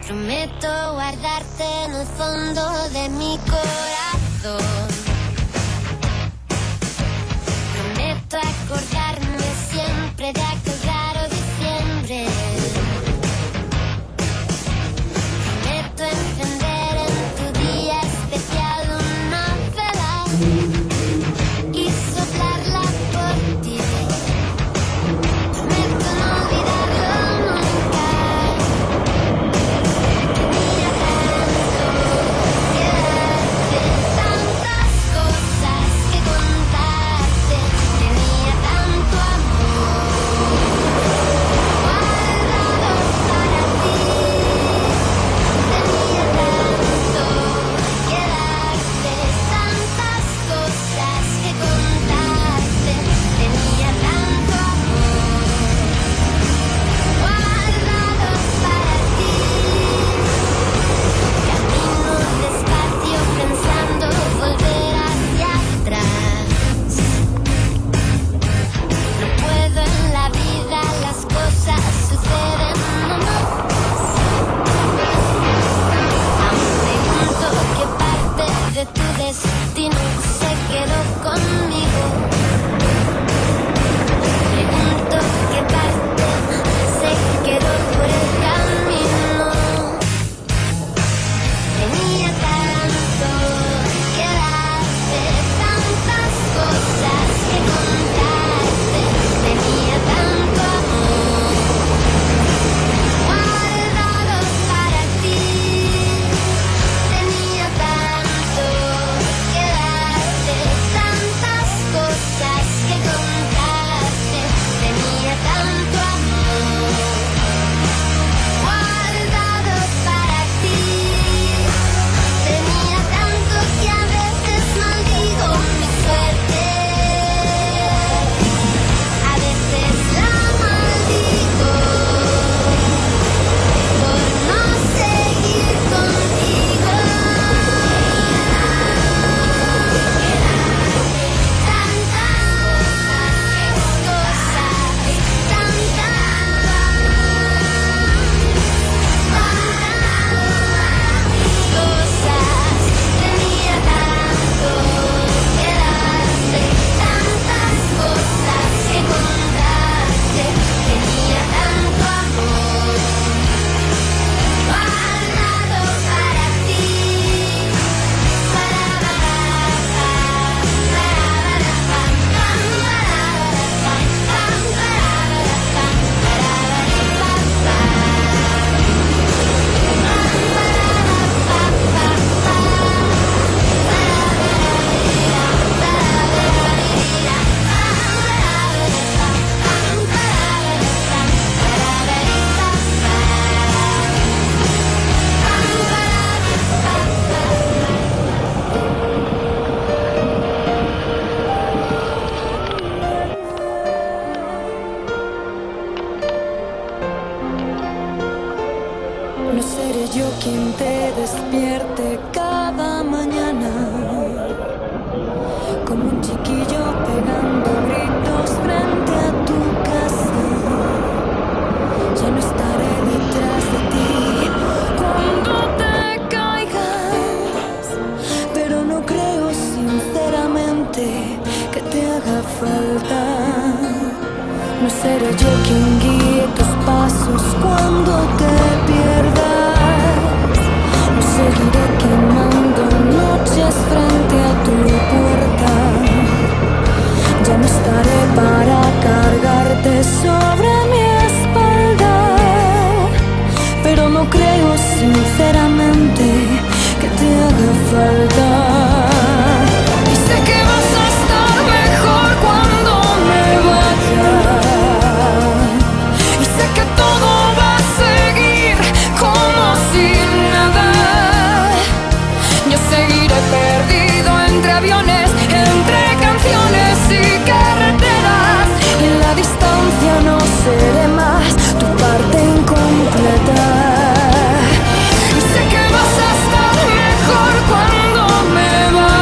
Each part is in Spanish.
Prometo guardarte en el fondo de mi corazón. Prometo acordarme siempre de aquel raro diciembre. Prometo encender en tu día especial una vela y soplarla por ti. Prometo no olvidarlo nunca. Tenía tantas cosas que contarte, tenía tanto amor guardado para ti, tenía tanto que darte, tantas cosas que contarte, tenía tanto amor guardado para ti. Camino despacio pensando volver hacia atrás. No puedo en la vida, las cosas suceden nomás. Aún pregunto qué parte de tu destino se quedó conmigo. Pregunto qué parte se quedó por el camino. Tenía tanto que darte, tantas cosas que contarte, tenía tanto amor guardado para ti, tenía tanto que darte, tantas cosas que contarte, tenía tanto amor guardado para ti. Tenía tanto que a veces maldigo mi suerte, a veces la maldigo por no seguir contigo. Cosas, tenía tanto que darte, tantas cosas que contarte, tenía tanto amor guardado para ti. No seré yo quien te despierte cada mañana, como un chiquillo pegando gritos frente a tu casa. Ya no estaré detrás de ti cuando te caigas, pero no creo sinceramente que te haga falta. No seré yo quien guíe tus pasos cuando te pierdas. No seguiré quemando noches frente a tu puerta. Ya no estaré para cargarte sobre mi espalda, pero no creo sinceramente que te haga falta. Y sé que vas a estar mejor cuando me vaya. Y sé que todo va a seguir como si nada. Yo seguiré perdido entre aviones, entre canciones y carreteras. Y en la distancia no seré más tu parte incompleta. Y sé que vas a estar mejor cuando me vaya.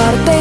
olvidarte.